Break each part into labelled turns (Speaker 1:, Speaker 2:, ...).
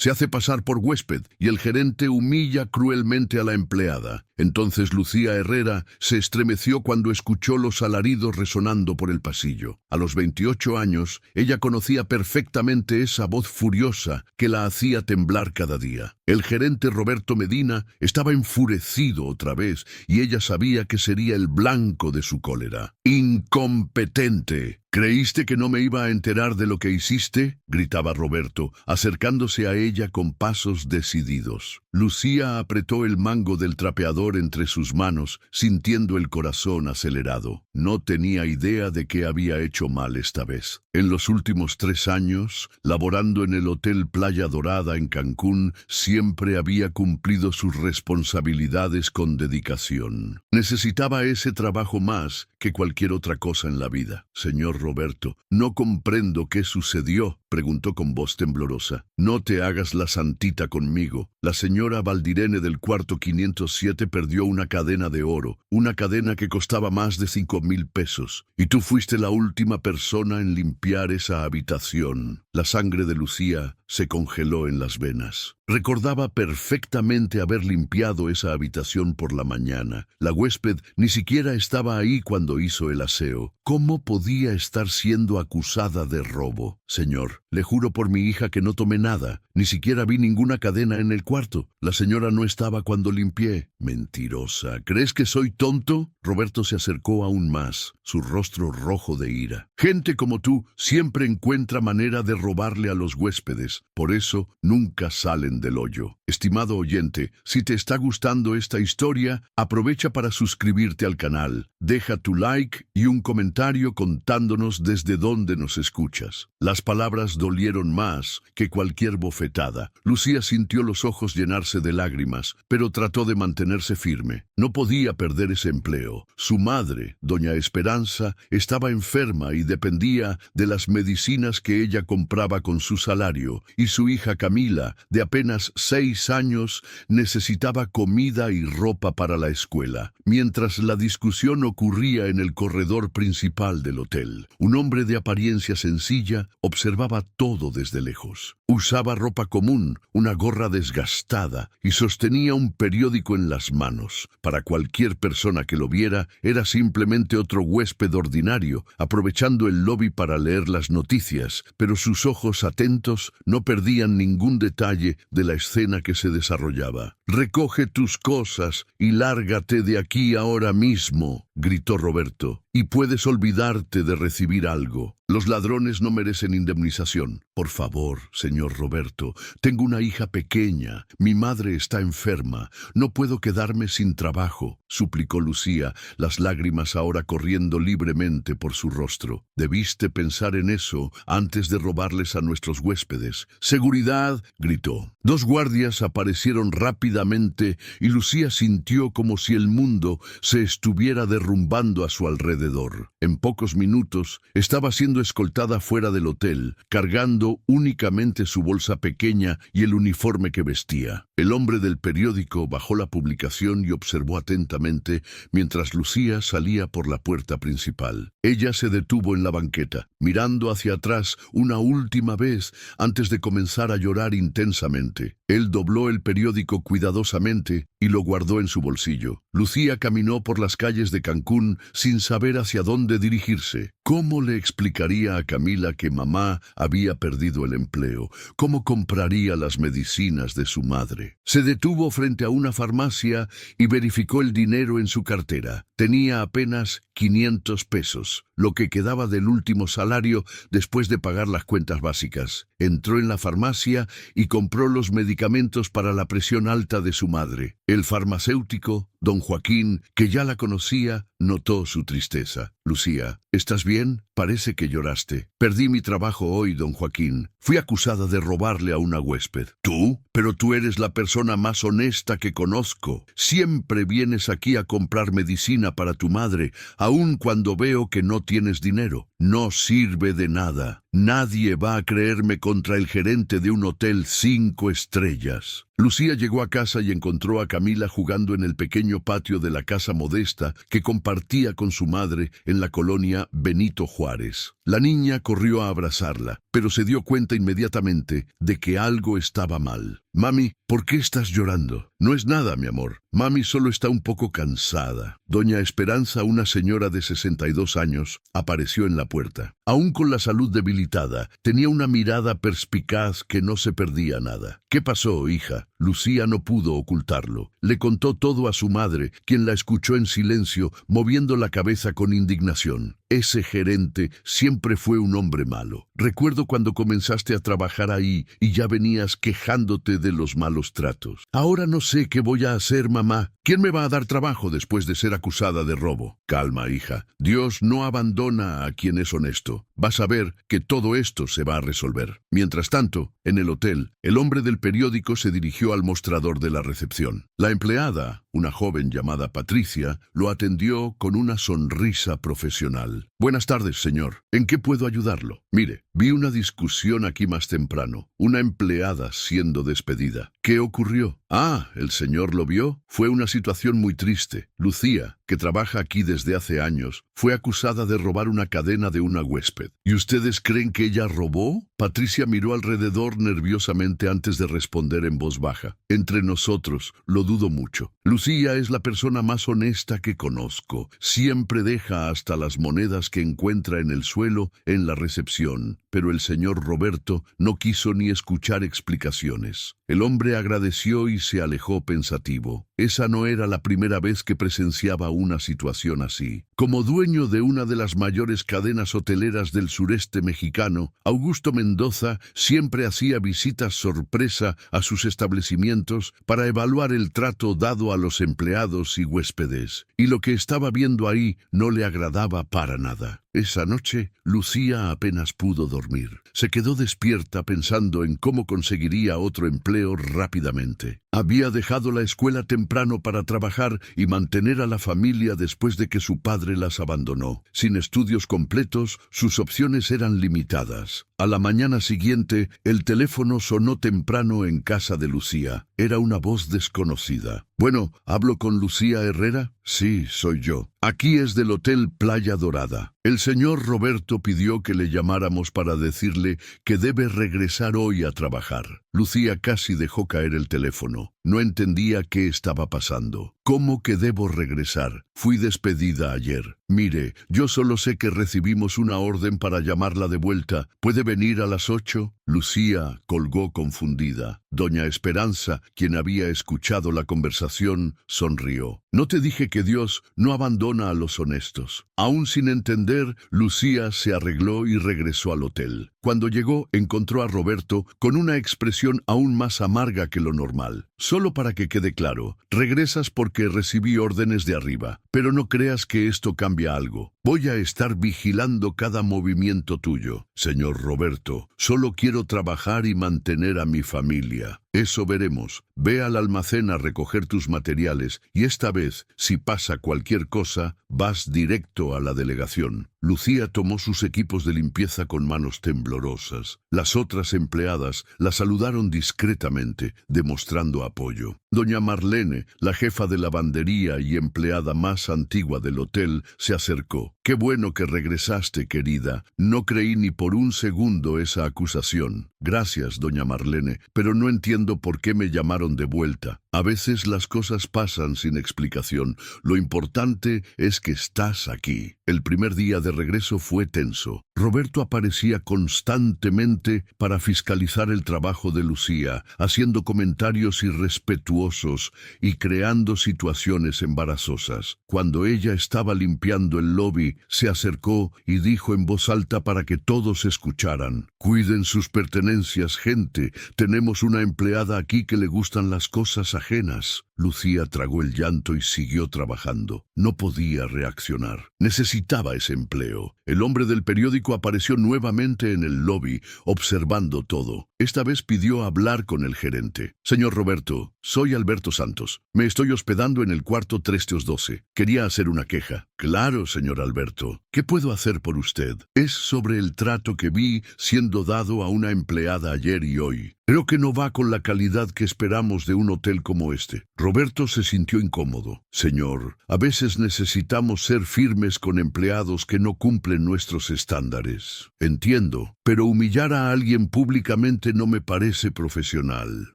Speaker 1: Se hace pasar por huésped y el gerente humilla cruelmente a la empleada. Entonces Lucía Herrera se estremeció cuando escuchó los alaridos resonando por el pasillo. A los 28 años, ella conocía perfectamente esa voz furiosa que la hacía temblar cada día. El gerente Roberto Medina estaba enfurecido otra vez y ella sabía que sería el blanco de su cólera. ¡Incompetente! ¿Creíste que no me iba a enterar de lo que hiciste?, gritaba Roberto, acercándose a ella con pasos decididos. Lucía apretó el mango del trapeador entre sus manos, sintiendo el corazón acelerado. No tenía idea de qué había hecho mal esta vez. En los últimos 3 años, laborando en el Hotel Playa Dorada en Cancún, siempre había cumplido sus responsabilidades con dedicación. Necesitaba ese trabajo más que cualquier otra cosa en la vida. Señor Roberto, no comprendo qué sucedió, preguntó con voz temblorosa. No te hagas la santita conmigo. La señora Valdirene del cuarto 507 perdió una cadena de oro, una cadena que costaba más de 5,000 pesos. Y tú fuiste la última persona en limpiar esa habitación. La sangre de Lucía se congeló en las venas. Recordaba perfectamente haber limpiado esa habitación por la mañana. La huésped ni siquiera estaba ahí cuando hizo el aseo. ¿Cómo podía estar siendo acusada de robo? Señor, le juro por mi hija que no tomé nada. Ni siquiera vi ninguna cadena en el cuarto. La señora no estaba cuando limpié. Mentirosa. ¿Crees que soy tonto? Roberto se acercó aún más, su rostro rojo de ira. Gente como tú siempre encuentra manera de robarle a los huéspedes. Por eso nunca salen del hoyo. Estimado oyente, si te está gustando esta historia, aprovecha para suscribirte al canal. Deja tu like y un comentario contándonos desde dónde nos escuchas. Las palabras dolieron más que cualquier bofetada. Lucía sintió los ojos llenarse de lágrimas, pero trató de mantenerse firme. No podía perder ese empleo. Su madre, doña Esperanza, estaba enferma y dependía de las medicinas que ella compraba con su salario, y su hija Camila, de apenas 6 años, necesitaba comida y ropa para la escuela. Mientras la discusión ocurría en el corredor principal del hotel, un hombre de apariencia sencilla observaba todo desde lejos. Usaba ropa común, una gorra desgastada y sostenía un periódico en las manos. Para cualquier persona que lo viera, era simplemente otro huésped ordinario, aprovechando el lobby para leer las noticias, pero sus ojos atentos no perdían ningún detalle de la escena que se desarrollaba. «Recoge tus cosas y lárgate de aquí ahora mismo», gritó Roberto, «y puedes olvidarte de recibir algo. Los ladrones no merecen indemnización. Por favor, señor Roberto, tengo una hija pequeña, mi madre está enferma, no puedo quedarme sin trabajo», suplicó Lucía, las lágrimas ahora corriendo libremente por su rostro. «Debiste pensar en eso antes de robarles a nuestros huéspedes». «¡Seguridad!», gritó. 2 guardias aparecieron rápidamente y Lucía sintió como si el mundo se estuviera derrumbando a su alrededor. En pocos minutos estaba siendo escoltada fuera del hotel, cargando únicamente su bolsa pequeña y el uniforme que vestía. El hombre del periódico bajó la publicación y observó atentamente mientras Lucía salía por la puerta principal. Ella se detuvo en la banqueta, mirando hacia atrás una última vez antes de comenzar a llorar intensamente. Él dobló el periódico cuidadosamente y lo guardó en su bolsillo. Lucía caminó por las calles de Cancún sin saber hacia dónde dirigirse. ¿Cómo le explicaría a Camila que mamá había perdido el empleo? ¿Cómo compraría las medicinas de su madre? Se detuvo frente a una farmacia y verificó el dinero en su cartera. Tenía apenas 500 pesos, lo que quedaba del último salario después de pagar las cuentas básicas. Entró en la farmacia y compró los medicamentos para la presión alta de su madre. El farmacéutico, don Joaquín, que ya la conocía, notó su tristeza. «Lucía, ¿estás bien? Parece que lloraste». «Perdí mi trabajo hoy, don Joaquín. Fui acusada de robarle a una huésped». «¿Tú? Pero tú eres la persona más honesta que conozco. Siempre vienes aquí a comprar medicina para tu madre, aun cuando veo que no tienes dinero». «No sirve de nada. Nadie va a creerme contra el gerente de un hotel 5 estrellas. Lucía llegó a casa y encontró a Camila jugando en el pequeño patio de la casa modesta que compartía con su madre en la colonia Benito Juárez. La niña corrió a abrazarla, pero se dio cuenta inmediatamente de que algo estaba mal. «Mami, ¿por qué estás llorando?» «No es nada, mi amor. Mami solo está un poco cansada». Doña Esperanza, una señora de 62 años, apareció en la puerta. Aún con la salud debilitada, tenía una mirada perspicaz que no se perdía nada. «¿Qué pasó, hija?» Lucía no pudo ocultarlo. Le contó todo a su madre, quien la escuchó en silencio, moviendo la cabeza con indignación. «Ese gerente siempre fue un hombre malo. Recuerdo cuando comenzaste a trabajar ahí y ya venías quejándote de los malos tratos. Ahora no sé qué voy a hacer, mamá. ¿Quién me va a dar trabajo después de ser acusada de robo?» «Calma, hija. Dios no abandona a quien es honesto. Vas a ver que todo esto se va a resolver». Mientras tanto, en el hotel, el hombre del periódico se dirigió al mostrador de la recepción. La empleada, una joven llamada Patricia, lo atendió con una sonrisa profesional. «Buenas tardes, señor. ¿En qué puedo ayudarlo? Mire, vi una discusión aquí más temprano. Una empleada siendo despedida. ¿Qué ocurrió?» «Ah, ¿el señor lo vio? Fue una situación muy triste. Lucía, que trabaja aquí desde hace años, fue acusada de robar una cadena de una huésped. ¿Y ustedes creen que ella robó?» Patricia miró alrededor nerviosamente antes de responder en voz baja. «Entre nosotros, lo dudo mucho. Lucía es la persona más honesta que conozco. Siempre deja hasta las monedas que encuentra en el suelo en la recepción». Pero el señor Roberto no quiso ni escuchar explicaciones. El hombre agradeció y se alejó pensativo. Esa no era la primera vez que presenciaba una situación así. Como dueño de una de las mayores cadenas hoteleras del sureste mexicano, Augusto Mendoza siempre hacía visitas sorpresa a sus establecimientos para evaluar el trato dado a los empleados y huéspedes. Y lo que estaba viendo ahí no le agradaba para nada. Esa noche, Lucía apenas pudo dormir. Se quedó despierta pensando en cómo conseguiría otro empleo rápidamente. Había dejado la escuela temprano para trabajar y mantener a la familia después de que su padre las abandonó. Sin estudios completos, sus opciones eran limitadas. A la mañana siguiente, el teléfono sonó temprano en casa de Lucía. Era una voz desconocida. «Bueno, ¿hablo con Lucía Herrera?» «Sí, soy yo. Aquí es del Hotel Playa Dorada. El señor Roberto pidió que le llamáramos para decirle que debe regresar hoy a trabajar». Lucía casi dejó caer el teléfono. No entendía qué estaba pasando. «¿Cómo que debo regresar? Fui despedida ayer. Mire, yo solo sé que recibimos una orden para llamarla de vuelta. ¿Puede venir a las 8? Lucía colgó confundida. Doña Esperanza, quien había escuchado la conversación, sonrió. «No te dije que Dios no abandona a los honestos». Aún sin entender, Lucía se arregló y regresó al hotel. Cuando llegó, encontró a Roberto con una expresión aún más amarga que lo normal. «Solo para que quede claro, regresas porque recibí órdenes de arriba, pero no creas que esto cambia algo. Voy a estar vigilando cada movimiento tuyo. Señor Roberto, solo quiero trabajar y mantener a mi familia. Eso veremos. Ve al almacén a recoger tus materiales y esta vez, si pasa cualquier cosa, vas directo a la delegación». Lucía tomó sus equipos de limpieza con manos temblorosas. Las otras empleadas la saludaron discretamente, demostrando apoyo. Doña Marlene, la jefa de lavandería y empleada más antigua del hotel, se acercó. «Qué bueno que regresaste, querida. No creí ni por un segundo esa acusación». «Gracias, doña Marlene, pero no entiendo por qué me llamaron de vuelta. A veces las cosas pasan sin explicación. Lo importante es que estás aquí». El primer día de regreso fue tenso. Roberto aparecía constantemente para fiscalizar el trabajo de Lucía, haciendo comentarios irrespetuosos y creando situaciones embarazosas. Cuando ella estaba limpiando el lobby, se acercó y dijo en voz alta para que todos escucharan: «Cuiden sus pertenencias, gente. Tenemos una empleada aquí que le gustan las cosas ajenas». Lucía tragó el llanto y siguió trabajando. No podía reaccionar. Necesitaba ese empleo. El hombre del periódico apareció nuevamente en el lobby, observando todo. Esta vez pidió hablar con el gerente. «Señor Roberto, soy Alberto Santos. Me estoy hospedando en el cuarto 312. Quería hacer una queja. Claro, señor Alberto. ¿Qué puedo hacer por usted? Es sobre el trato que vi siendo dado a una empleada ayer y hoy. Creo que no va con la calidad que esperamos de un hotel como este. Roberto se sintió incómodo. Señor, a veces necesitamos ser firmes con empleados que no cumplen nuestros estándares. Entiendo, pero humillar a alguien públicamente no me parece profesional.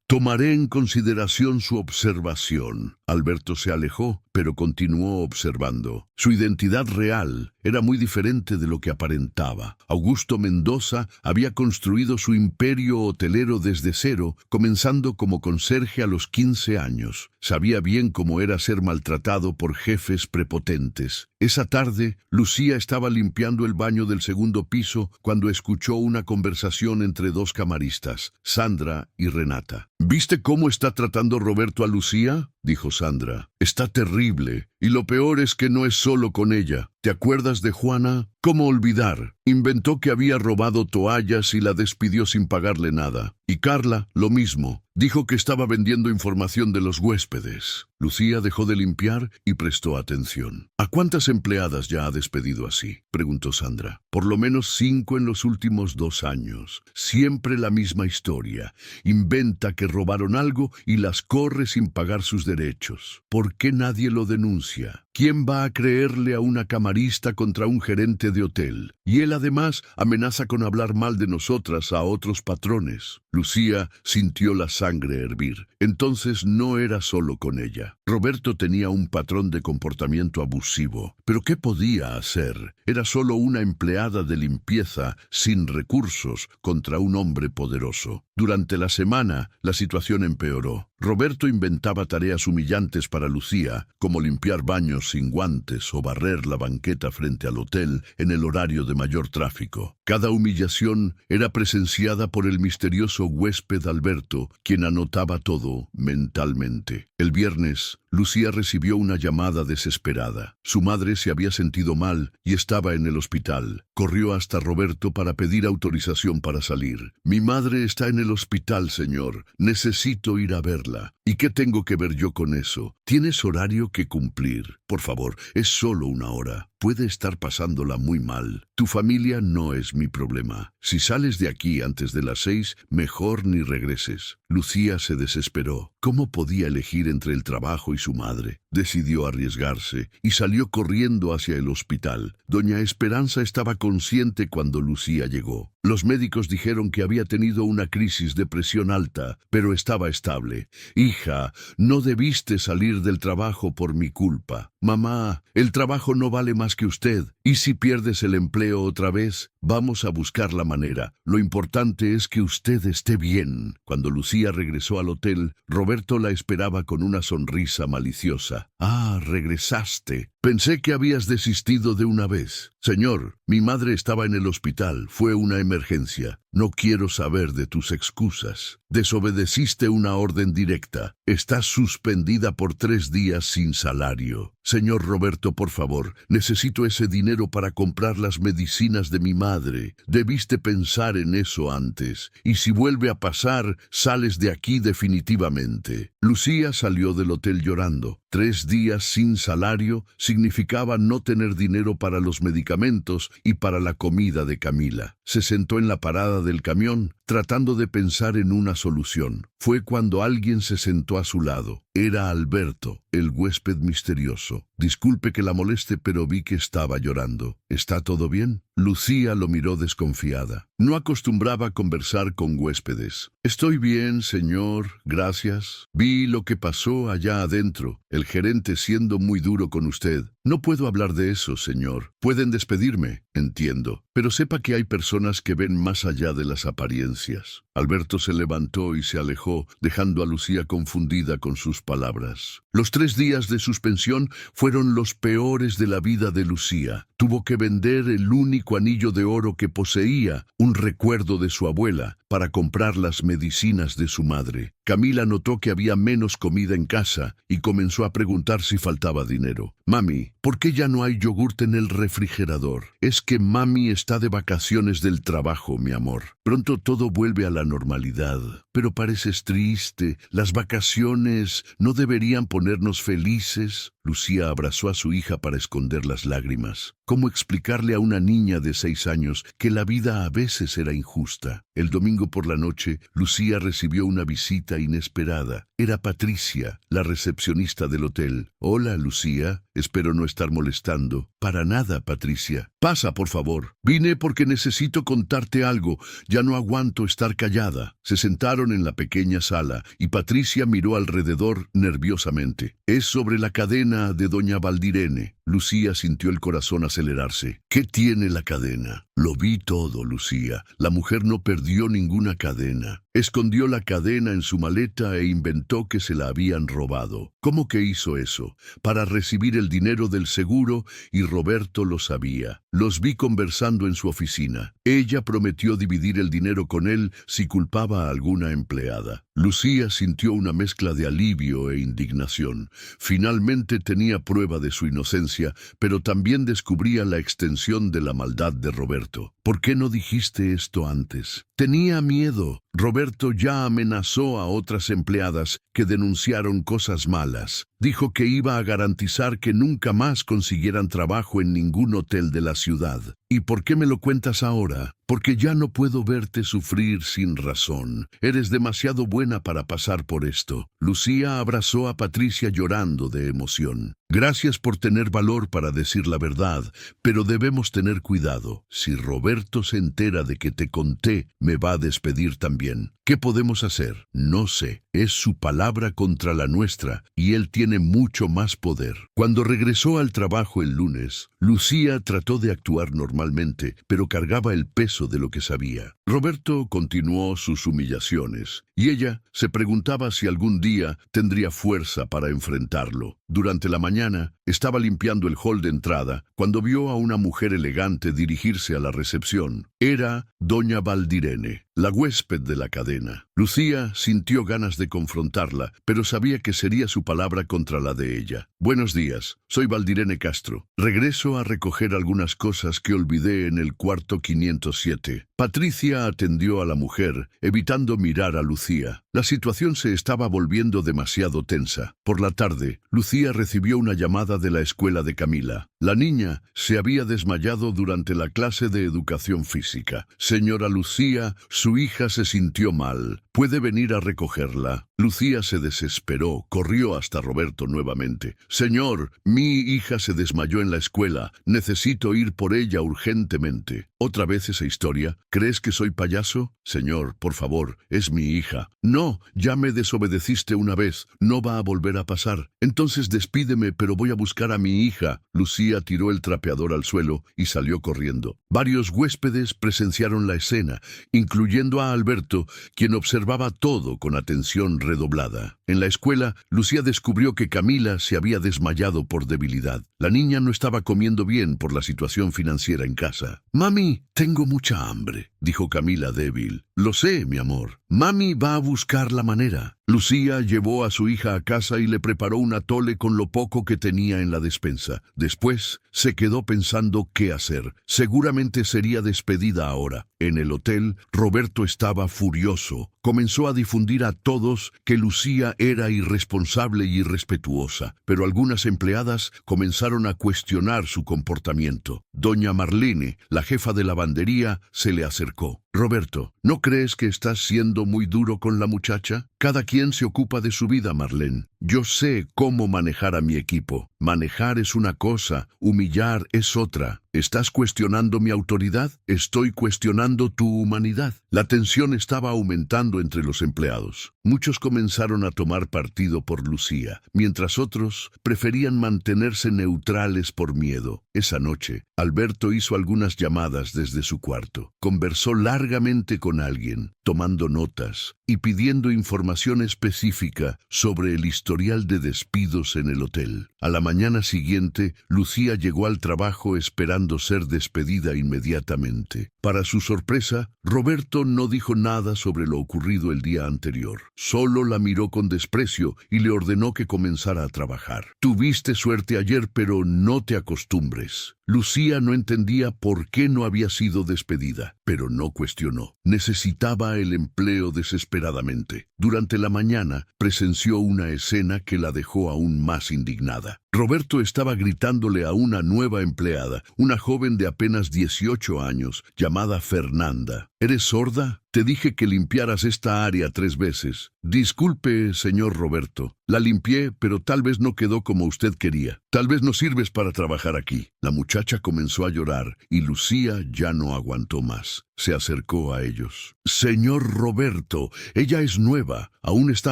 Speaker 1: Tomaré en consideración su observación. Alberto se alejó, pero continuó observando. Su identidad real era muy diferente de lo que aparentaba. Augusto Mendoza había construido su imperio hotelero desde cero, comenzando como conserje a los 15 años. Sabía bien cómo era ser maltratado por jefes prepotentes. Esa tarde, Lucía estaba limpiando el baño del segundo piso cuando escuchó una conversación entre dos camaristas, Sandra y Renata. ¿Viste cómo está tratando Roberto a Lucía?, dijo Sandra. Está terrible, y lo peor es que no es solo con ella. ¿Te acuerdas de Juana? ¿Cómo olvidar? Inventó que había robado toallas y la despidió sin pagarle nada. Y Carla, lo mismo. Dijo que estaba vendiendo información de los huéspedes. Lucía dejó de limpiar y prestó atención. ¿A cuántas empleadas ya ha despedido así?, preguntó Sandra. Por lo menos 5 en los últimos 2 años. Siempre la misma historia. Inventa que robaron algo y las corre sin pagar sus derechos. ¿Por qué nadie lo denuncia? ¿Quién va a creerle a una camarista contra un gerente de hotel? Y él además amenaza con hablar mal de nosotras a otros patrones. Lucía sintió la sangre hervir. Entonces no era solo con ella. Roberto tenía un patrón de comportamiento abusivo. ¿Pero qué podía hacer? Era solo una empleada de limpieza sin recursos contra un hombre poderoso. Durante la semana, la situación empeoró. Roberto inventaba tareas humillantes para Lucía, como limpiar baños sin guantes o barrer la banqueta frente al hotel en el horario de mayor tráfico. Cada humillación era presenciada por el misterioso huésped Alberto, quien anotaba todo mentalmente. El viernes, Lucía recibió una llamada desesperada. Su madre se había sentido mal y estaba en el hospital. Corrió hasta Roberto para pedir autorización para salir. Mi madre está en el hospital, señor. Necesito ir a verla. ¿Y qué tengo que ver yo con eso? Tienes horario que cumplir. Por favor, es solo 1 hora. Puede estar pasándola muy mal. Tu familia no es mi problema. Si sales de aquí antes de las 6, mejor ni regreses. Lucía se desesperó. ¿Cómo podía elegir entre el trabajo y su madre? Decidió arriesgarse y salió corriendo hacia el hospital. Doña Esperanza estaba consciente cuando Lucía llegó. Los médicos dijeron que había tenido una crisis de presión alta, pero estaba estable. Hija, no debiste salir del trabajo por mi culpa. Mamá, el trabajo no vale más que usted. ¿Y si pierdes el empleo otra vez? Vamos a buscar la manera. Lo importante es que usted esté bien. Cuando Lucía regresó al hotel, Roberto la esperaba con una sonrisa maliciosa. Ah, regresaste. Pensé que habías desistido de una vez. Señor, mi madre estaba en el hospital. Fue una emergencia. No quiero saber de tus excusas. Desobedeciste una orden directa. Estás suspendida por 3 días sin salario. Señor Roberto, por favor, necesito ese dinero para comprar las medicinas de mi madre. Debiste pensar en eso antes. Y si vuelve a pasar, sales de aquí definitivamente. Lucía salió del hotel llorando. 3 días sin salario significaba no tener dinero para los medicamentos y para la comida de Camila. Se sentó en la parada del camión, tratando de pensar en una solución. Fue cuando alguien se sentó a su lado. Era Alberto, el huésped misterioso. Disculpe que la moleste, pero vi que estaba llorando. ¿Está todo bien? Lucía lo miró desconfiada. No acostumbraba a conversar con huéspedes. Estoy bien, señor, gracias. Vi lo que pasó allá adentro, el gerente siendo muy duro con usted. No puedo hablar de eso, señor. Pueden despedirme, entiendo. Pero sepa que hay personas que ven más allá de las apariencias. Alberto se levantó y se alejó, dejando a Lucía confundida con sus palabras. Los 3 días de suspensión fueron los peores de la vida de Lucía. Tuvo que vender el único anillo de oro que poseía, un recuerdo de su abuela, para comprar las medicinas de su madre. Camila notó que había menos comida en casa y comenzó a preguntar si faltaba dinero. «Mami, ¿por qué ya no hay yogurt en el refrigerador?» «Es que mami está de vacaciones del trabajo, mi amor. Pronto todo vuelve a la normalidad. Pero pareces triste. Las vacaciones no deberían ponernos felices». Lucía abrazó a su hija para esconder las lágrimas. ¿Cómo explicarle a una niña de 6 años que la vida a veces era injusta? El domingo por la noche, Lucía recibió una visita inesperada. Era Patricia, la recepcionista del hotel. «Hola, Lucía. Espero no estar molestando». «Para nada, Patricia. Pasa, por favor. Vine porque necesito contarte algo. Ya no aguanto estar callada». Se sentaron en la pequeña sala y Patricia miró alrededor nerviosamente. «Es sobre la cadena de doña Valdirene». Lucía sintió el corazón acelerarse. «¿Qué tiene la cadena?» «Lo vi todo, Lucía. La mujer no perdió ninguna cadena. Escondió la cadena en su maleta e inventó que se la habían robado». «¿Cómo que hizo eso?» «Para recibir el dinero del seguro y Roberto lo sabía. Los vi conversando en su oficina. Ella prometió dividir el dinero con él si culpaba a alguna empleada». Lucía sintió una mezcla de alivio e indignación. Finalmente tenía prueba de su inocencia, pero también descubría la extensión de la maldad de Roberto. «¿Por qué no dijiste esto antes?» «Tenía miedo. Roberto ya amenazó a otras empleadas que denunciaron cosas malas. Dijo que iba a garantizar que nunca más consiguieran trabajo en ningún hotel de la ciudad». «¿Y por qué me lo cuentas ahora?» «Porque ya no puedo verte sufrir sin razón. Eres demasiado buena para pasar por esto». Lucía abrazó a Patricia llorando de emoción. «Gracias por tener valor para decir la verdad, pero debemos tener cuidado. Si Roberto se entera de que te conté, me va a despedir también. ¿Qué podemos hacer?» «No sé. Es su palabra contra la nuestra y él tiene mucho más poder». Cuando regresó al trabajo el lunes, Lucía trató de actuar normalmente, pero cargaba el peso de lo que sabía. Roberto continuó sus humillaciones y ella se preguntaba si algún día tendría fuerza para enfrentarlo. Durante la mañana estaba limpiando el hall de entrada cuando vio a una mujer elegante dirigirse a la recepción. Era doña Valdirene, la huésped de la cadena. Lucía sintió ganas de confrontarla, pero sabía que sería su palabra contra la de ella. «Buenos días, soy Valdirene Castro. Regreso a recoger algunas cosas que olvidé en el cuarto 507. Patricia atendió a la mujer, evitando mirar a Lucía. La situación se estaba volviendo demasiado tensa. Por la tarde, Lucía recibió una llamada de la escuela de Camila. La niña se había desmayado durante la clase de educación física. «Señora Lucía, su hija se sintió mal. ¿Puede venir a recogerla?» Lucía se desesperó, corrió hasta Roberto nuevamente. «Señor, mi hija se desmayó en la escuela. Necesito ir por ella urgentemente». «¿Otra vez esa historia? ¿Crees que soy payaso?» «Señor, por favor, es mi hija». «No, ya me desobedeciste una vez. No va a volver a pasar. Entonces despídeme, pero voy a buscar a mi hija». Lucía tiró el trapeador al suelo y salió corriendo. Varios huéspedes presenciaron la escena, incluyendo a Alberto, quien observaba todo con atención redoblada. En la escuela, Lucía descubrió que Camila se había desmayado por debilidad. La niña no estaba comiendo bien por la situación financiera en casa. «Mami, tengo mucha hambre», dijo Camila débil. «Lo sé, mi amor. Mami va a buscar la manera». Lucía llevó a su hija a casa y le preparó un atole con lo poco que tenía en la despensa. Después, se quedó pensando qué hacer. Seguramente sería despedida ahora. En el hotel, Roberto estaba furioso. Comenzó a difundir a todos que Lucía era irresponsable y irrespetuosa, pero algunas empleadas comenzaron a cuestionar su comportamiento. Doña Marlene, la jefa de lavandería, se le acercó. «Roberto, ¿no crees que estás siendo muy duro con la muchacha? Cada quien se ocupa de su vida, Marlene. Yo sé cómo manejar a mi equipo. Manejar es una cosa, humillar es otra. ¿Estás cuestionando mi autoridad? Estoy cuestionando tu humanidad». La tensión estaba aumentando entre los empleados. Muchos comenzaron a tomar partido por Lucía, mientras otros preferían mantenerse neutrales por miedo. Esa noche, Alberto hizo algunas llamadas desde su cuarto. Conversó largamente con alguien, tomando notas y pidiendo información específica sobre el historial de despidos en el hotel. A la mañana siguiente, Lucía llegó al trabajo esperando ser despedida inmediatamente. Para su sorpresa, Roberto no dijo nada sobre lo ocurrido el día anterior. Solo la miró con desprecio y le ordenó que comenzara a trabajar. Tuviste suerte ayer, pero no te acostumbres. Lucía no entendía por qué no había sido despedida, pero no cuestionó. Necesitaba el empleo desesperadamente. Durante la mañana, presenció una escena que la dejó aún más indignada. Roberto estaba gritándole a una nueva empleada, una joven de apenas 18 años, llamada Fernanda. ¿Eres sorda? Te dije que limpiaras esta área 3 veces. Disculpe, señor Roberto. La limpié, pero tal vez no quedó como usted quería. Tal vez no sirves para trabajar aquí. La muchacha comenzó a llorar y Lucía ya no aguantó más. Se acercó a ellos. Señor Roberto, ella es nueva, aún está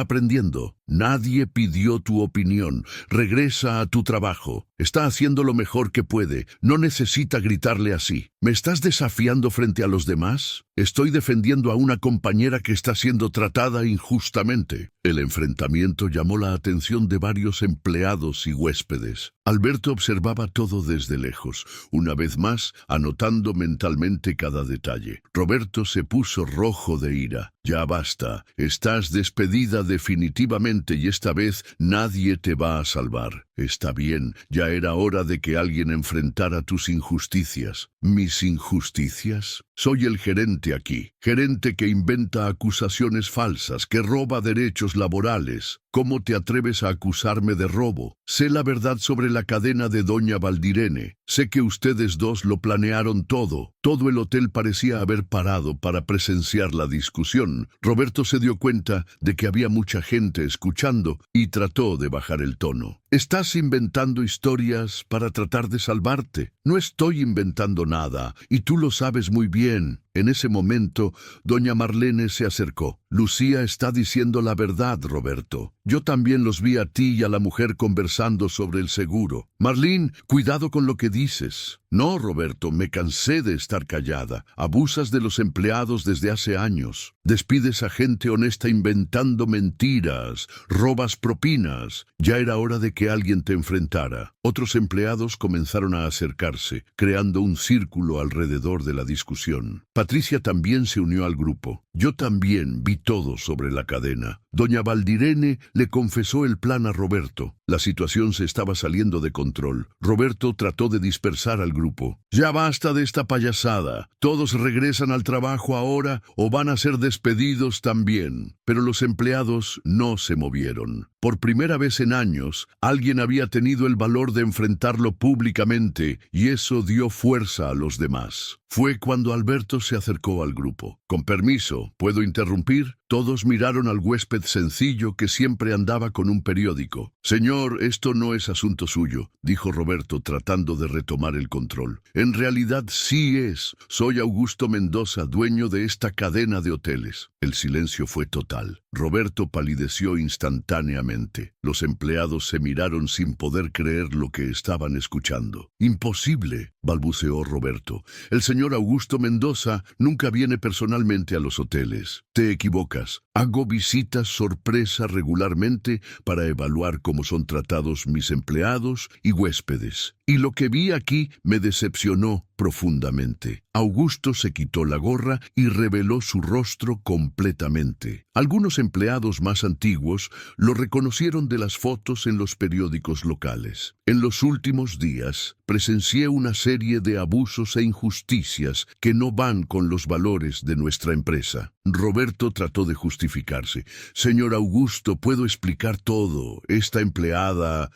Speaker 1: aprendiendo. Nadie pidió tu opinión. Regresa a tu trabajo. Está haciendo lo mejor que puede. No necesita gritarle así. ¿Me estás desafiando frente a los demás? Estoy defendiendo a una compañera que está siendo tratada injustamente. El enfrentamiento llamó la atención de varios empleados y huéspedes. Alberto observaba todo desde lejos, una vez más anotando mentalmente cada detalle. Roberto se puso rojo de ira. Ya basta, estás despedida definitivamente y esta vez nadie te va a salvar. Está bien, ya era hora de que alguien enfrentara tus injusticias. ¿Mis injusticias? Soy el gerente aquí, gerente que inventa acusaciones falsas, que roba derechos laborales. ¿Cómo te atreves a acusarme de robo? Sé la verdad sobre la cadena de Doña Valdirene. Sé que ustedes dos lo planearon todo. Todo el hotel parecía haber parado para presenciar la discusión. Roberto se dio cuenta de que había mucha gente escuchando y trató de bajar el tono. Estás inventando historias para tratar de salvarte. No estoy inventando nada, y tú lo sabes muy bien. En ese momento, doña Marlene se acercó. Lucía está diciendo la verdad, Roberto. Yo también los vi a ti y a la mujer conversando sobre el seguro. Marlene, cuidado con lo que dices. No, Roberto, me cansé de estar callada. Abusas de los empleados desde hace años. Despides a gente honesta inventando mentiras. Robas propinas. Ya era hora de que alguien te enfrentara. Otros empleados comenzaron a acercarse, creando un círculo alrededor de la discusión. Patricia también se unió al grupo. Yo también vi todo sobre la cadena. Doña Valdirene le confesó el plan a Roberto. La situación se estaba saliendo de control. Roberto trató de dispersar al grupo. Ya basta de esta payasada. Todos regresan al trabajo ahora o van a ser despedidos también. Pero los empleados no se movieron. Por primera vez en años, alguien había tenido el valor de enfrentarlo públicamente y eso dio fuerza a los demás. Fue cuando Alberto se acercó al grupo. Con permiso, ¿puedo interrumpir? Todos miraron al huésped sencillo que siempre andaba con un periódico. Señor, esto no es asunto suyo, dijo Roberto tratando de retomar el control. En realidad sí es. Soy Augusto Mendoza, dueño de esta cadena de hoteles. El silencio fue total. Roberto palideció instantáneamente. Los empleados se miraron sin poder creer lo que estaban escuchando. Imposible, balbuceó Roberto. El señor Augusto Mendoza nunca viene personalmente a los hoteles. Te equivocas. Hago visitas sorpresa regularmente para evaluar cómo son tratados mis empleados y huéspedes. Y lo que vi aquí me decepcionó profundamente. Augusto se quitó la gorra y reveló su rostro completamente. Algunos empleados más antiguos lo reconocieron de las fotos en los periódicos locales. En los últimos días, presencié una serie de abusos e injusticias que no van con los valores de nuestra empresa. Roberto trató de justificarse. Señor Augusto, puedo explicar todo. Esta empleada,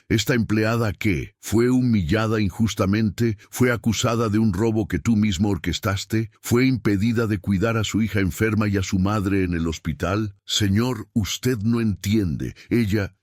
Speaker 1: ¿qué? ¿Fue humillada injustamente? ¿Fue acusada de un robo que tú mismo orquestaste? ¿Fue impedida de cuidar a su hija enferma y a su madre en el hospital? Señor, usted no entiende.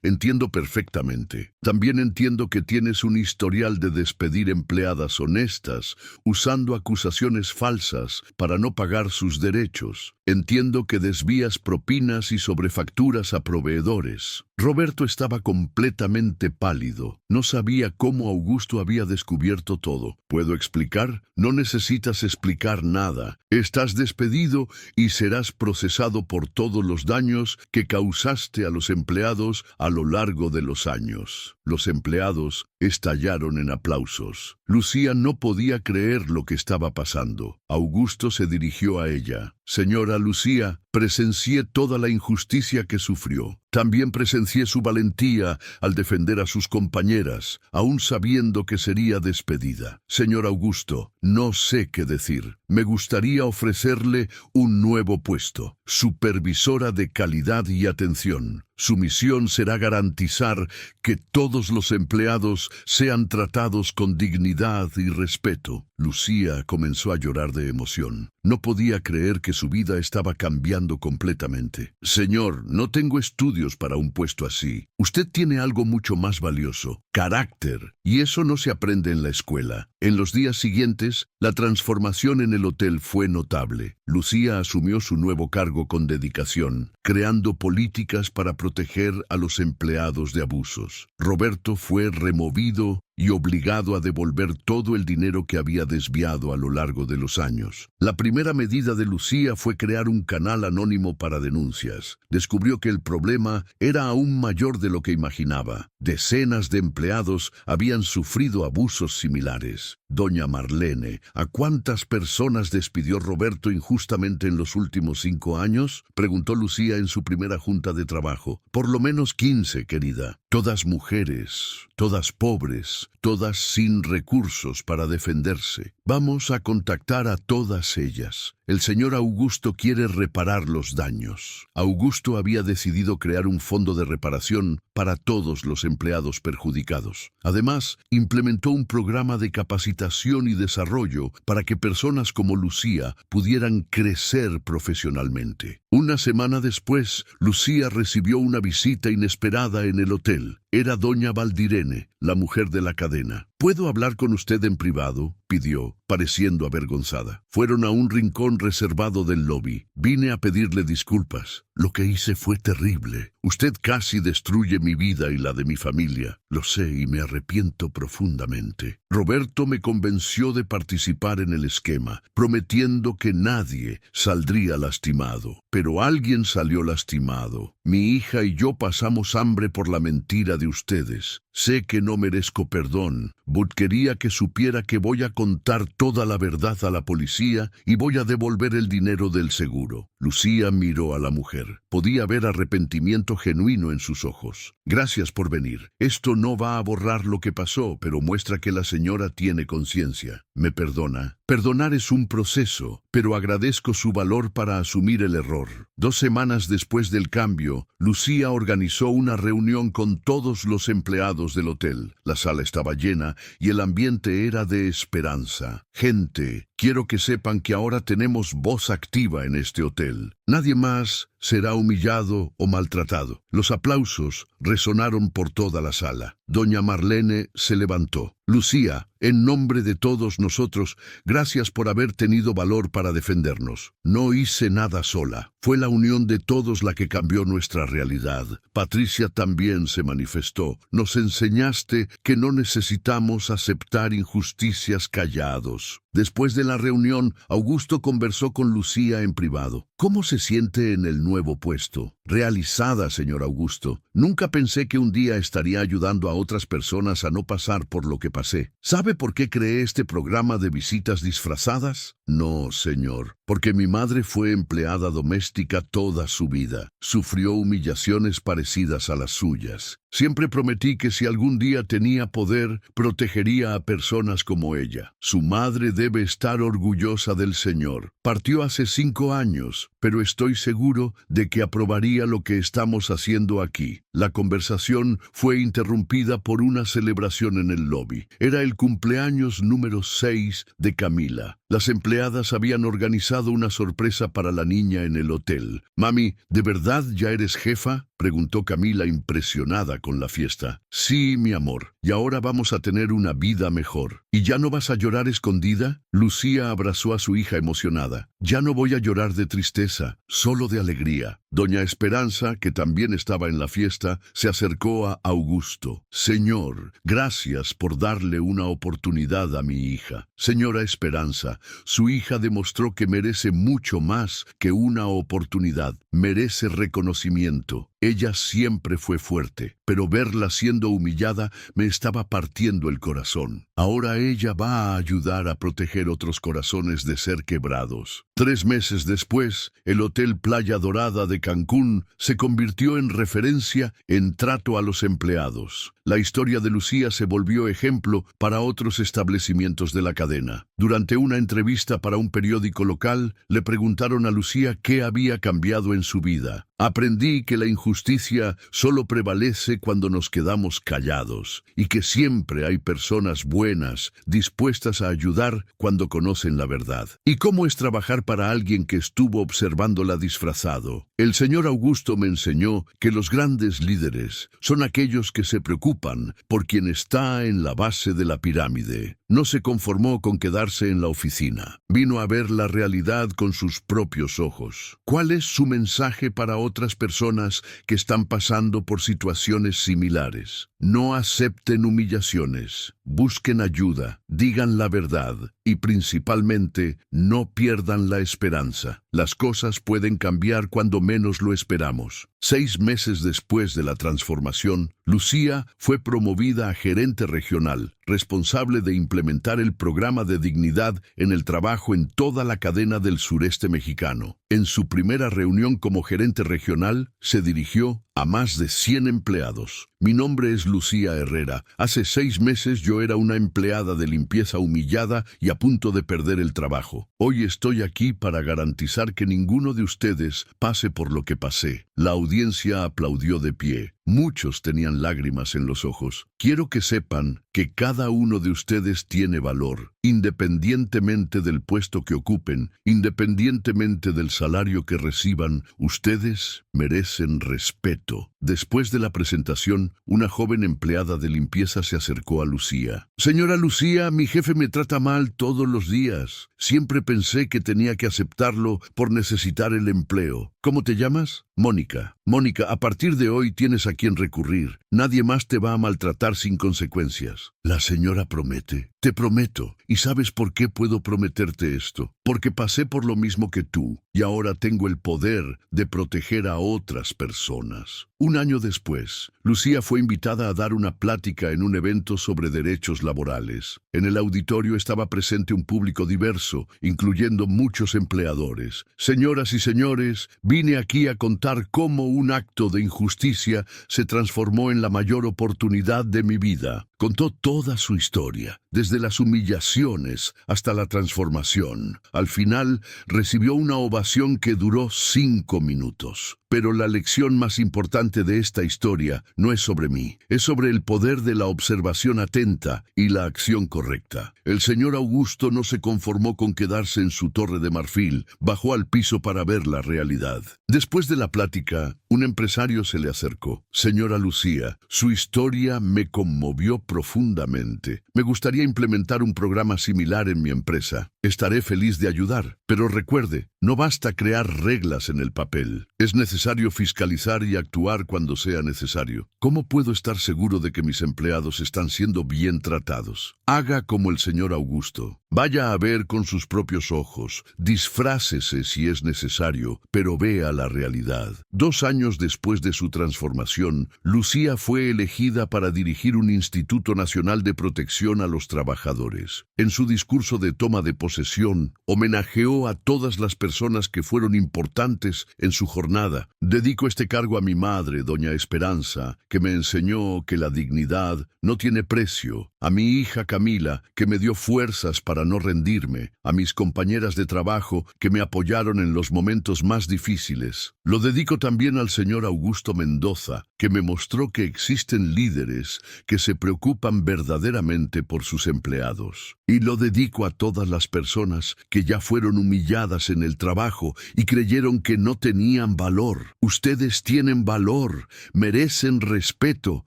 Speaker 1: Entiendo perfectamente. También entiendo que tienes un historial de despedir empleadas honestas, usando acusaciones falsas para no pagar sus derechos. Entiendo que desvías propinas y sobrefacturas a proveedores. Roberto estaba completamente pálido. No sabía cómo Augusto había descubierto todo. ¿Puedo explicar? No necesitas explicar nada. Estás despedido y serás procesado por todos los daños que causaste a los empleados a lo largo de los años. Los empleados estallaron en aplausos. Lucía no podía creer lo que estaba pasando. Augusto se dirigió a ella. Señora Lucía, presencié toda la injusticia que sufrió. También presencié su valentía al defender a sus compañeras, aún sabiendo que sería despedida. Señor Augusto, no sé qué decir. Me gustaría ofrecerle un nuevo puesto, supervisora de calidad y atención. Su misión será garantizar que todos los empleados sean tratados con dignidad y respeto. Lucía comenzó a llorar de emoción. No podía creer que su vida estaba cambiando completamente. Señor, no tengo estudios para un puesto así. Usted tiene algo mucho más valioso, carácter, y eso no se aprende en la escuela. En los días siguientes, la transformación en el hotel fue notable. Lucía asumió su nuevo cargo con dedicación, creando políticas para proteger a los empleados de abusos. Roberto fue removido y obligado a devolver todo el dinero que había desviado a lo largo de los años. La primera medida de Lucía fue crear un canal anónimo para denuncias. Descubrió que el problema era aún mayor de lo que imaginaba. Decenas de empleados habían sufrido abusos similares. Doña Marlene, ¿a cuántas personas despidió Roberto injustamente en los últimos 5 años? Preguntó Lucía en su primera junta de trabajo. Por lo menos 15, querida. Todas mujeres, todas pobres, todas sin recursos para defenderse. Vamos a contactar a todas ellas. El señor Augusto quiere reparar los daños. Augusto había decidido crear un fondo de reparación para todos los empleados perjudicados. Además, implementó un programa de capacitación y desarrollo para que personas como Lucía pudieran crecer profesionalmente. Una semana después, Lucía recibió una visita inesperada en el hotel. Era doña Valdirene, la mujer de la cadena. ¿Puedo hablar con usted en privado?, pidió, pareciendo avergonzada. Fueron a un rincón reservado del lobby. Vine a pedirle disculpas. Lo que hice fue terrible. Usted casi destruye mi vida y la de mi familia. Lo sé y me arrepiento profundamente. Roberto me convenció de participar en el esquema, prometiendo que nadie saldría lastimado. Pero alguien salió lastimado. Mi hija y yo pasamos hambre por la mentira de ustedes. Sé que no merezco perdón, but quería que supiera que voy a contar toda la verdad a la policía y voy a devolver el dinero del seguro. Lucía miró a la mujer. Podía ver arrepentimiento genuino en sus ojos. Gracias por venir. Esto no va a borrar lo que pasó, pero muestra que la señora tiene conciencia. ¿Me perdona? Perdonar es un proceso, pero agradezco su valor para asumir el error. 2 semanas después del cambio, Lucía organizó una reunión con todos los empleados del hotel. La sala estaba llena y el ambiente era de esperanza. Gente, quiero que sepan que ahora tenemos voz activa en este hotel. Nadie más será humillado o maltratado. Los aplausos resonaron por toda la sala. Doña Marlene se levantó. Lucía, en nombre de todos nosotros, gracias por haber tenido valor para defendernos. No hice nada sola. Fue la unión de todos la que cambió nuestra realidad. Patricia también se manifestó. Nos enseñaste que no necesitamos aceptar injusticias callados. Después de la reunión, Augusto conversó con Lucía en privado. ¿Cómo se siente en el nuevo puesto? Realizada, señor Augusto. Nunca pensé que un día estaría ayudando a otras personas a no pasar por lo que pasé. ¿Sabe por qué creé este programa de visitas disfrazadas? No, señor, porque mi madre fue empleada doméstica toda su vida. Sufrió humillaciones parecidas a las suyas. Siempre prometí que si algún día tenía poder, protegería a personas como ella. Su madre debe estar orgullosa del señor. Partió hace 5 años, pero estoy seguro de que aprobaría lo que estamos haciendo aquí. La conversación fue interrumpida por una celebración en el lobby. Era el cumpleaños número 6 de Camila. Las empleadas habían organizado una sorpresa para la niña en el hotel. «Mami, ¿de verdad ya eres jefa?», preguntó Camila impresionada con la fiesta. «Sí, mi amor, y ahora vamos a tener una vida mejor. ¿Y ya no vas a llorar escondida?». Lucía abrazó a su hija emocionada. Ya no voy a llorar de tristeza, solo de alegría. Doña Esperanza, que también estaba en la fiesta, se acercó a Augusto. Señor, gracias por darle una oportunidad a mi hija. Señora Esperanza, su hija demostró que merece mucho más que una oportunidad. Merece reconocimiento. Ella siempre fue fuerte, pero verla siendo humillada me estaba partiendo el corazón. Ahora ella va a ayudar a proteger otros corazones de ser quebrados. 3 meses después, el Hotel Playa Dorada de Cancún se convirtió en referencia en trato a los empleados. La historia de Lucía se volvió ejemplo para otros establecimientos de la cadena. Durante una entrevista para un periódico local, le preguntaron a Lucía qué había cambiado en su vida. Aprendí que la injusticia solo prevalece cuando nos quedamos callados y que siempre hay personas buenas dispuestas a ayudar cuando conocen la verdad. ¿Y cómo es trabajar para alguien que estuvo observándola disfrazado? El señor Augusto me enseñó que los grandes líderes son aquellos que se preocupan por quien está en la base de la pirámide. No se conformó con quedarse en la oficina. Vino a ver la realidad con sus propios ojos. ¿Cuál es su mensaje para otras personas que están pasando por situaciones similares? No acepten humillaciones, busquen ayuda, digan la verdad y principalmente no pierdan la esperanza. Las cosas pueden cambiar cuando menos lo esperamos. 6 meses después de la transformación, Lucía fue promovida a gerente regional, responsable de implementar el programa de dignidad en el trabajo en toda la cadena del sureste mexicano. En su primera reunión como gerente regional, se dirigió a más de 100 empleados. Mi nombre es Lucía Herrera. Hace 6 meses yo era una empleada de limpieza humillada y a punto de perder el trabajo. Hoy estoy aquí para garantizar que ninguno de ustedes pase por lo que pasé. La audiencia aplaudió de pie. Muchos tenían lágrimas en los ojos. Quiero que sepan que cada uno de ustedes tiene valor, independientemente del puesto que ocupen, independientemente del salario que reciban, ustedes merecen respeto. Después de la presentación, una joven empleada de limpieza se acercó a Lucía. Señora Lucía, mi jefe me trata mal todos los días. Siempre pensé que tenía que aceptarlo por necesitar el empleo. ¿Cómo te llamas? Mónica. Mónica, a partir de hoy tienes a quien recurrir. Nadie más te va a maltratar sin consecuencias. La señora promete. Te prometo. ¿Y sabes por qué puedo prometerte esto? Porque pasé por lo mismo que tú y ahora tengo el poder de proteger a otras personas. Un año después, Lucía fue invitada a dar una plática en un evento sobre derechos laborales. En el auditorio estaba presente un público diverso, incluyendo muchos empleadores. Señoras y señores, vine aquí a contar cómo un acto de injusticia se transformó en la mayor oportunidad de mi vida. Contó toda su historia, desde las humillaciones hasta la transformación. Al final, recibió una ovación que duró 5 minutos. Pero la lección más importante de esta historia no es sobre mí, es sobre el poder de la observación atenta y la acción correcta. El señor Augusto no se conformó con quedarse en su torre de marfil, bajó al piso para ver la realidad. Después de la plática, un empresario se le acercó. Señora Lucía, su historia me conmovió profundamente. Me gustaría implementar un programa similar en mi empresa. Estaré feliz de ayudar, pero recuerde, no basta crear reglas en el papel. Es necesario fiscalizar y actuar cuando sea necesario. ¿Cómo puedo estar seguro de que mis empleados están siendo bien tratados? Haga como el señor Augusto. Vaya a ver con sus propios ojos. Disfrácese si es necesario, pero vea la realidad. 2 años después de su transformación, Lucía fue elegida para dirigir un Instituto Nacional de Protección a los Trabajadores. En su discurso de toma de posesión, homenajeó a todas las personas que fueron importantes en su jornada. Dedico este cargo a mi madre, doña Esperanza, que me enseñó que la dignidad no tiene precio, a mi hija Camila, que me dio fuerzas para no rendirme, a mis compañeras de trabajo que me apoyaron en los momentos más difíciles. Lo dedico también al al señor Augusto Mendoza, que me mostró que existen líderes que se preocupan verdaderamente por sus empleados. Y lo dedico a todas las personas que ya fueron humilladas en el trabajo y creyeron que no tenían valor. Ustedes tienen valor, merecen respeto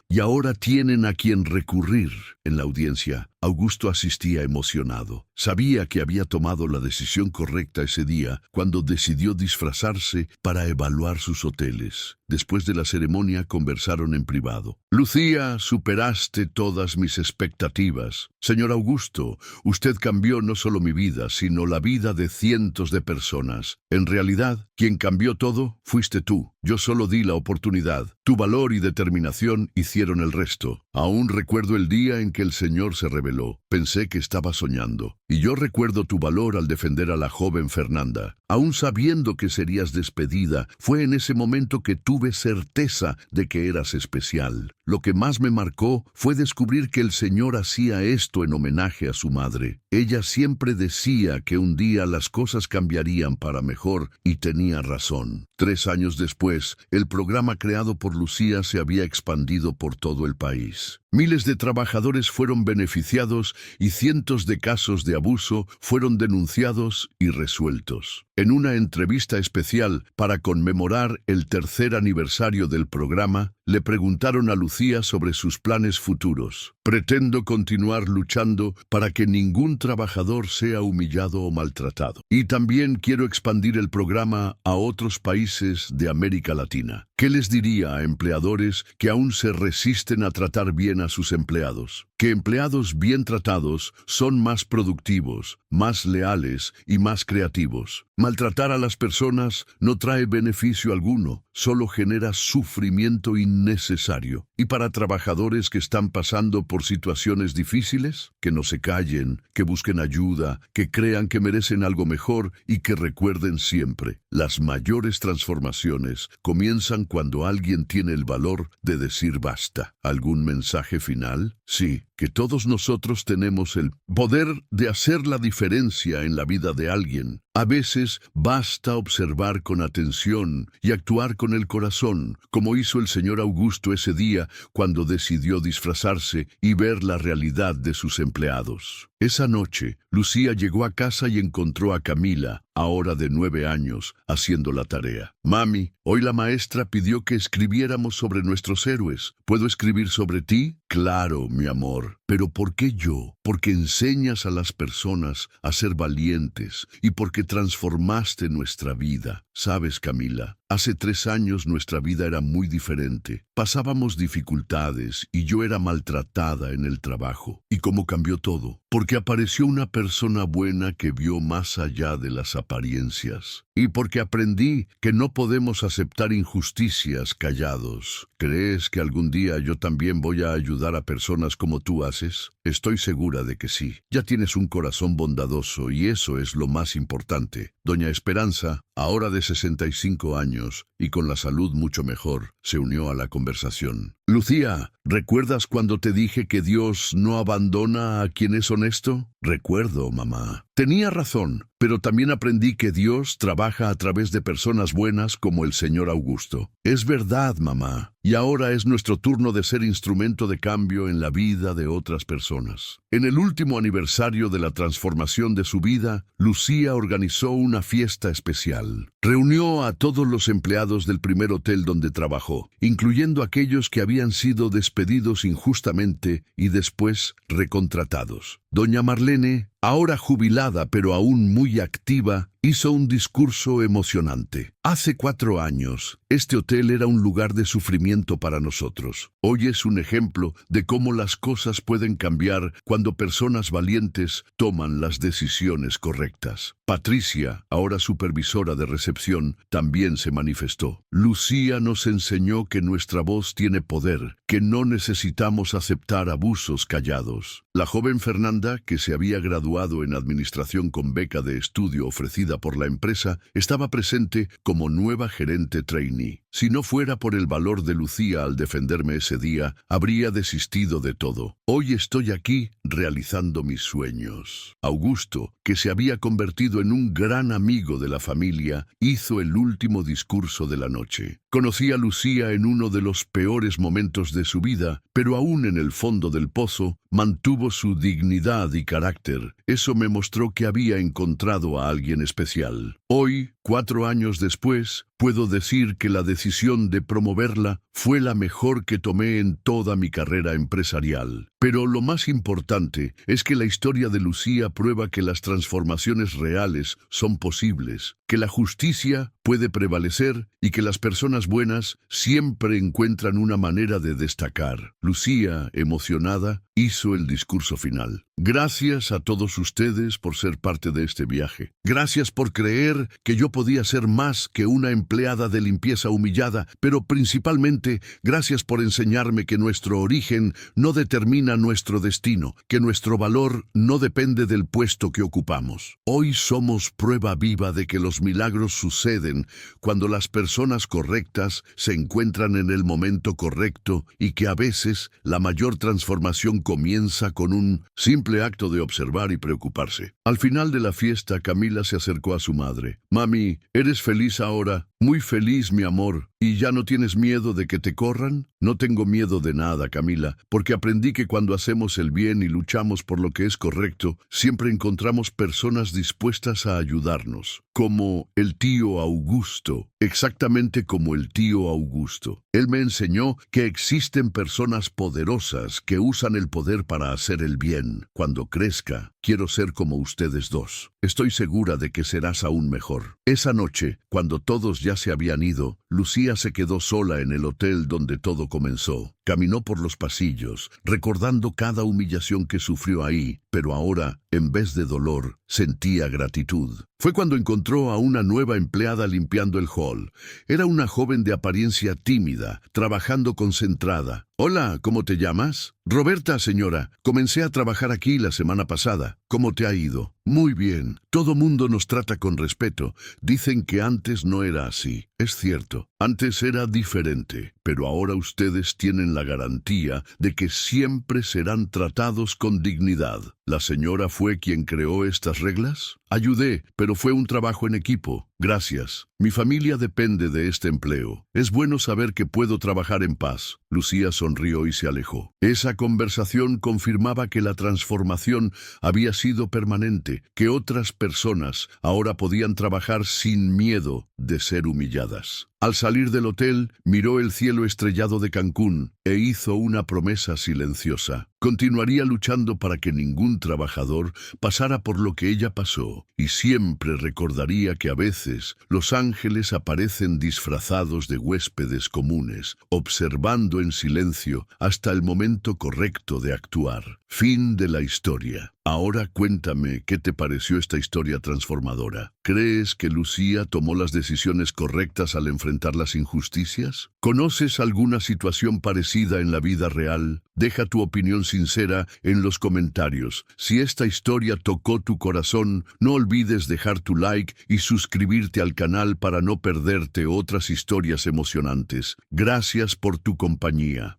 Speaker 1: y ahora tienen a quien recurrir. En la audiencia, Augusto asistía emocionado. Sabía que había tomado la decisión correcta ese día cuando decidió disfrazarse para evaluar sus hoteles. Después de la ceremonia conversaron en privado. Lucía, superaste todas mis expectativas. Señor Augusto, usted cambió no solo mi vida, sino la vida de cientos de personas. En realidad, quien cambió todo fuiste tú. Yo solo di la oportunidad. Tu valor y determinación hicieron el resto. Aún recuerdo el día en que el Señor se reveló. Pensé que estaba soñando. Y yo recuerdo tu valor al defender a la joven Fernanda. Aún sabiendo que serías despedida, fue en ese momento que tuve certeza de que eras especial. Lo que más me marcó fue descubrir que el Señor hacía esto en homenaje a su madre. Ella siempre decía que un día las cosas cambiarían para mejor y tenía razón. 3 años después, el programa creado por Lucía se había expandido por todo el país. Miles de trabajadores fueron beneficiados y cientos de casos de abuso fueron denunciados y resueltos. En una entrevista especial para conmemorar el 3er aniversario del programa, le preguntaron a Lucía sobre sus planes futuros. Pretendo continuar luchando para que ningún trabajador sea humillado o maltratado. Y también quiero expandir el programa a otros países de América Latina. ¿Qué les diría a empleadores que aún se resisten a tratar bien a sus empleados? Que empleados bien tratados son más productivos, más leales y más creativos. Maltratar a las personas no trae beneficio alguno, solo genera sufrimiento innecesario. Y para trabajadores que están pasando por situaciones difíciles, que no se callen, que busquen ayuda, que crean que merecen algo mejor y que recuerden siempre, las mayores transformaciones comienzan cuando alguien tiene el valor de decir basta. ¿Algún mensaje final? Sí, que todos nosotros tenemos el poder de hacer la diferencia en la vida de alguien. A veces basta observar con atención y actuar con el corazón, como hizo el señor Augusto ese día cuando decidió disfrazarse y ver la realidad de sus empleados. Esa noche, Lucía llegó a casa y encontró a Camila, ahora de 9 años, haciendo la tarea. Mami, hoy la maestra pidió que escribiéramos sobre nuestros héroes. ¿Puedo escribir sobre ti? Claro, mi amor. ¿Pero por qué yo? Porque enseñas a las personas a ser valientes y porque transformaste nuestra vida. ¿Sabes, Camila? Hace 3 años nuestra vida era muy diferente. Pasábamos dificultades y yo era maltratada en el trabajo. ¿Y cómo cambió todo? Porque apareció una persona buena que vio más allá de las apariencias. Y porque aprendí que no podemos aceptar injusticias callados. ¿Crees que algún día yo también voy a ayudar a personas como tú haces? Estoy segura de que sí. Ya tienes un corazón bondadoso y eso es lo más importante. Doña Esperanza, ahora de 65 años y con la salud mucho mejor, se unió a la conversación. Lucía, ¿recuerdas cuando te dije que Dios no abandona a quien es honesto? Recuerdo, mamá. Tenía razón, pero también aprendí que Dios trabaja a través de personas buenas como el señor Augusto. Es verdad, mamá. Y ahora es nuestro turno de ser instrumento de cambio en la vida de otras personas. En el último aniversario de la transformación de su vida, Lucía organizó una fiesta especial. Reunió a todos los empleados del primer hotel donde trabajó, incluyendo aquellos que habían sido despedidos injustamente y después recontratados. Doña Marlene, ahora jubilada pero aún muy activa, hizo un discurso emocionante. Hace 4 años, este hotel era un lugar de sufrimiento para nosotros. Hoy es un ejemplo de cómo las cosas pueden cambiar cuando personas valientes toman las decisiones correctas. Patricia, ahora supervisora de recepción, también se manifestó. Lucía nos enseñó que nuestra voz tiene poder, que no necesitamos aceptar abusos callados. La joven Fernanda, que se había graduado en administración con beca de estudio ofrecida reconocida por la empresa, estaba presente como nueva gerente trainee. Si no fuera por el valor de Lucía al defenderme ese día, habría desistido de todo. Hoy estoy aquí realizando mis sueños. Augusto, que se había convertido en un gran amigo de la familia, hizo el último discurso de la noche. Conocí a Lucía en uno de los peores momentos de su vida, pero aún en el fondo del pozo, mantuvo su dignidad y carácter. Eso me mostró que había encontrado a alguien especial. Hoy, 4 años después, puedo decir que la decisión de promoverla fue la mejor que tomé en toda mi carrera empresarial. Pero lo más importante es que la historia de Lucía prueba que las transformaciones reales son posibles, que la justicia puede prevalecer y que las personas buenas siempre encuentran una manera de destacar. Lucía, emocionada, hizo el discurso final. Gracias a todos ustedes por ser parte de este viaje. Gracias por creer que yo podía ser más que una empleada de limpieza humillada, pero principalmente gracias por enseñarme que nuestro origen no determina nuestro destino, que nuestro valor no depende del puesto que ocupamos. Hoy somos prueba viva de que los milagros suceden cuando las personas correctas se encuentran en el momento correcto y que a veces la mayor transformación comienza con un simple acto de observar y preocuparse. Al final de la fiesta, Camila se acercó a su madre. Mami, ¿eres feliz ahora? Muy feliz, mi amor. ¿Y ya no tienes miedo de que te corran? No tengo miedo de nada, Camila, porque aprendí que cuando hacemos el bien y luchamos por lo que es correcto, siempre encontramos personas dispuestas a ayudarnos. Como el tío Augusto, exactamente como el tío Augusto. Él me enseñó que existen personas poderosas que usan el poder para hacer el bien. Cuando crezca, quiero ser como ustedes dos. Estoy segura de que serás aún mejor. Esa noche, cuando todos ya se habían ido, Lucía se quedó sola en el hotel donde todo comenzó. Caminó por los pasillos, recordando cada humillación que sufrió ahí, pero ahora, en vez de dolor, sentía gratitud. Fue cuando encontró a una nueva empleada limpiando el hall. Era una joven de apariencia tímida, trabajando concentrada. Hola, ¿cómo te llamas? Roberta, señora. Comencé a trabajar aquí la semana pasada. ¿Cómo te ha ido? Muy bien. Todo mundo nos trata con respeto. Dicen que antes no era así. Es cierto, antes era diferente, pero ahora ustedes tienen la garantía de que siempre serán tratados con dignidad. ¿La señora fue quien creó estas reglas? Ayudé, pero fue un trabajo en equipo. Gracias. Mi familia depende de este empleo. Es bueno saber que puedo trabajar en paz. Lucía sonrió y se alejó. Esa conversación confirmaba que la transformación había sido permanente, que otras personas ahora podían trabajar sin miedo de ser humilladas. Al salir del hotel, miró el cielo estrellado de Cancún e hizo una promesa silenciosa. Continuaría luchando para que ningún trabajador pasara por lo que ella pasó, y siempre recordaría que a veces los ángeles aparecen disfrazados de huéspedes comunes, observando en silencio hasta el momento correcto de actuar. Fin de la historia. Ahora cuéntame, ¿qué te pareció esta historia transformadora? ¿Crees que Lucía tomó las decisiones correctas al enfrentar las injusticias? ¿Conoces alguna situación parecida en la vida real? Deja tu opinión sincera en los comentarios. Si esta historia tocó tu corazón, no olvides dejar tu like y suscribirte al canal para no perderte otras historias emocionantes. Gracias por tu compañía.